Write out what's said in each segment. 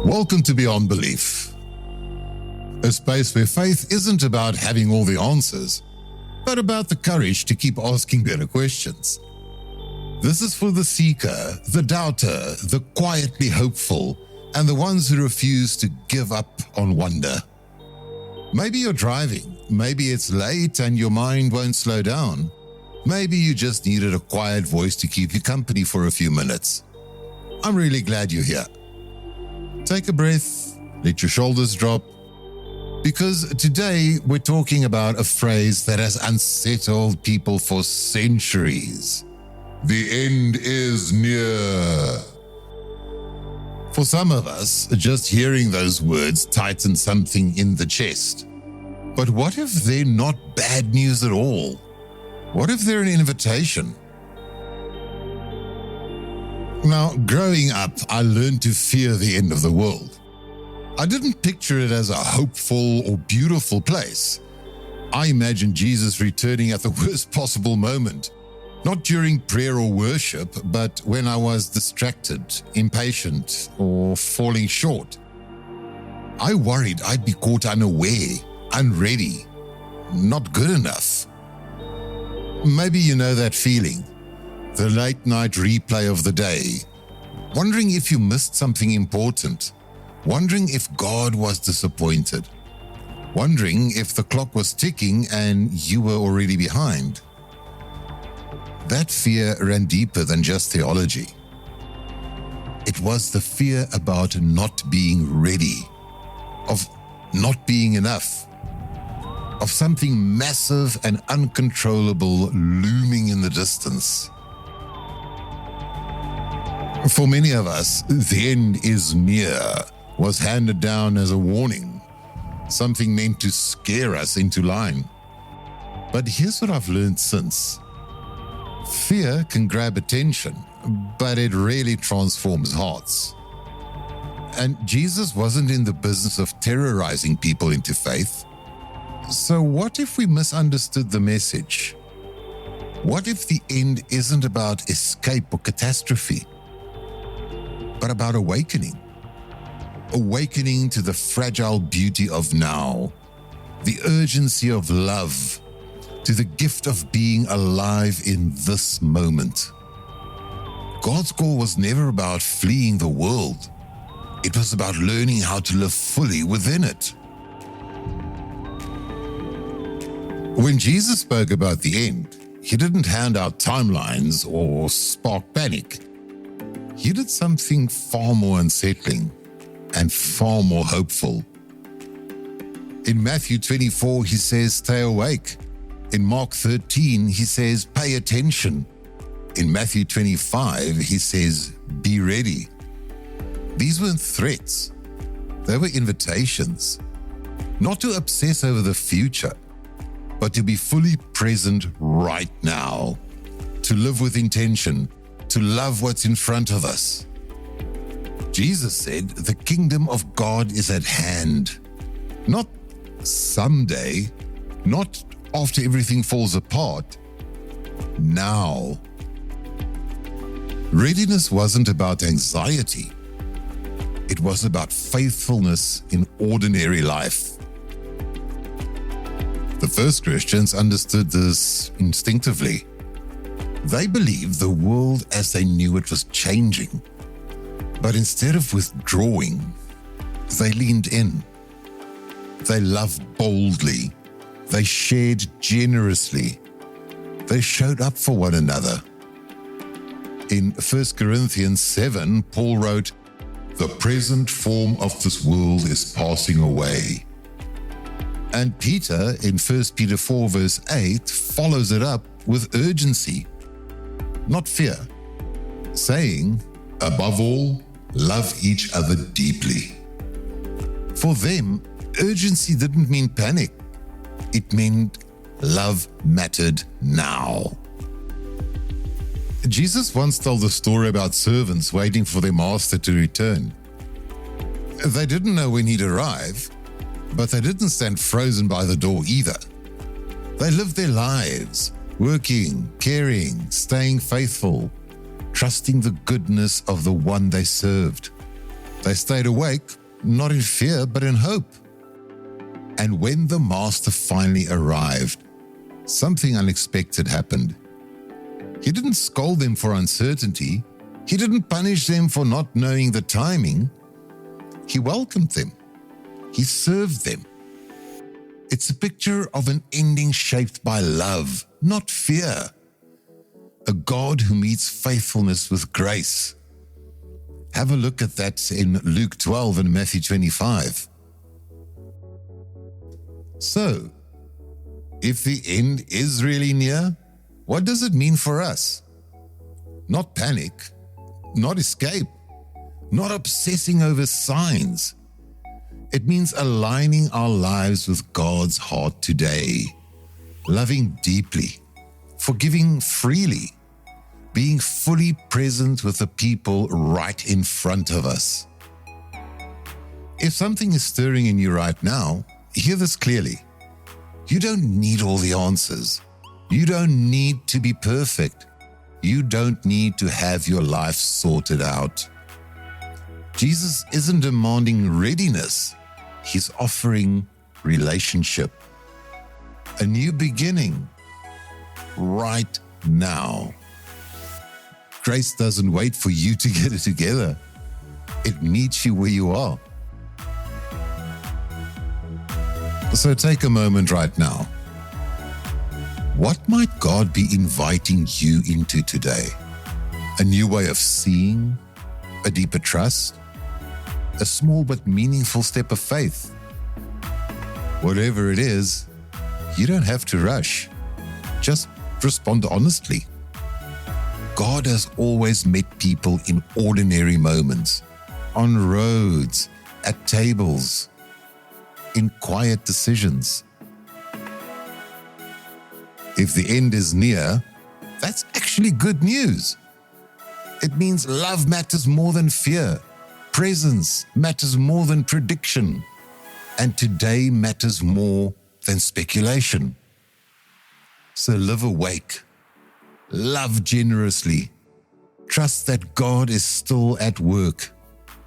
Welcome to Beyond Belief, a space where faith isn't about having all the answers, but about the courage to keep asking better questions. This is for the seeker, the doubter, the quietly hopeful, and the ones who refuse to give up on wonder. Maybe you're driving, maybe it's late and your mind won't slow down. Maybe you just needed a quiet voice to keep you company for a few minutes. I'm really glad you're here. Take a breath, let your shoulders drop, because today we're talking about a phrase that has unsettled people for centuries. The end is near. For some of us, just hearing those words tightens something in the chest. But what if they're not bad news at all? What if they're an invitation? Now, growing up, I learned to fear the end of the world. I didn't picture it as a hopeful or beautiful place. I imagined Jesus returning at the worst possible moment, not during prayer or worship, but when I was distracted, impatient, or falling short. I worried I'd be caught unaware, unready, not good enough. Maybe you know that feeling. The late night replay of the day, wondering if you missed something important, wondering if God was disappointed, wondering if the clock was ticking and you were already behind. That fear ran deeper than just theology. It was the fear about not being ready, of not being enough, of something massive and uncontrollable looming in the distance. For many of us, the end is near was handed down as a warning, something meant to scare us into line. But here's what I've learned since. Fear can grab attention, but it really transforms hearts. And Jesus wasn't in the business of terrorizing people into faith. So what if we misunderstood the message? What if the end isn't about escape or catastrophe, but about awakening? Awakening to the fragile beauty of now, the urgency of love, to the gift of being alive in this moment. God's call was never about fleeing the world. It was about learning how to live fully within it. When Jesus spoke about the end, he didn't hand out timelines or spark panic. He did something far more unsettling and far more hopeful. In Matthew 24, he says, stay awake. In Mark 13, he says, pay attention. In Matthew 25, he says, be ready. These weren't threats. They were invitations. Not to obsess over the future, but to be fully present right now. To live with intention. To love what's in front of us. Jesus said, the kingdom of God is at hand. Not someday, not after everything falls apart. Now. Readiness wasn't about anxiety. It was about faithfulness in ordinary life. The first Christians understood this instinctively. They believed the world as they knew it was changing. But instead of withdrawing, they leaned in. They loved boldly. They shared generously. They showed up for one another. In 1 Corinthians 7, Paul wrote, the present form of this world is passing away. And Peter, in 1 Peter 4, verse 8, follows it up with urgency, not fear, saying, above all, love each other deeply. For them, urgency didn't mean panic. It meant love mattered now. Jesus once told a story about servants waiting for their master to return. They didn't know when he'd arrive, but they didn't stand frozen by the door either. They lived their lives, working, caring, staying faithful, trusting the goodness of the one they served. They stayed awake, not in fear, but in hope. And when the master finally arrived, something unexpected happened. He didn't scold them for uncertainty. He didn't punish them for not knowing the timing. He welcomed them. He served them. It's a picture of an ending shaped by love, not fear. A God who meets faithfulness with grace. Have a look at that in Luke 12 and Matthew 25. So, if the end is really near, what does it mean for us? Not panic, not escape, not obsessing over signs. It means aligning our lives with God's heart today, loving deeply, forgiving freely, being fully present with the people right in front of us. If something is stirring in you right now, hear this clearly. You don't need all the answers. You don't need to be perfect. You don't need to have your life sorted out. Jesus isn't demanding readiness. He's offering relationship. A new beginning right now. Grace doesn't wait for you to get it together. It meets you where you are. So take a moment right now. What might God be inviting you into today? A new way of seeing, a deeper trust, a small but meaningful step of faith. Whatever it is, you don't have to rush. Just respond honestly. God has always met people in ordinary moments, on roads, at tables, in quiet decisions. If the end is near, that's actually good news. It means love matters more than fear. Presence matters more than prediction. And today matters more than speculation. So live awake. Love generously. Trust that God is still at work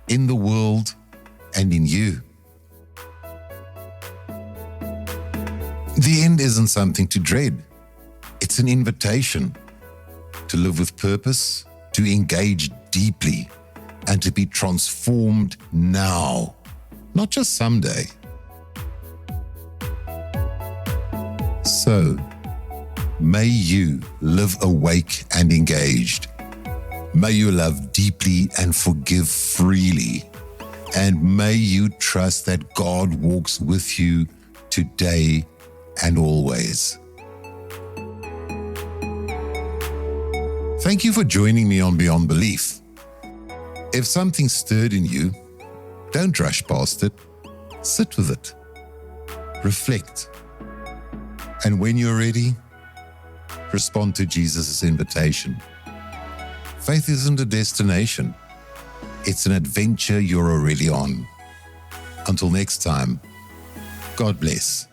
in the world and in you. The end isn't something to dread. It's an invitation to live with purpose, to engage deeply, and to be transformed now, not just someday. So, may you live awake and engaged. May you love deeply and forgive freely. And may you trust that God walks with you today and always. Thank you for joining me on Beyond Belief. If something stirred in you, don't rush past it. Sit with it. Reflect. And when you're ready, respond to Jesus' invitation. Faith isn't a destination. It's an adventure you're already on. Until next time, God bless.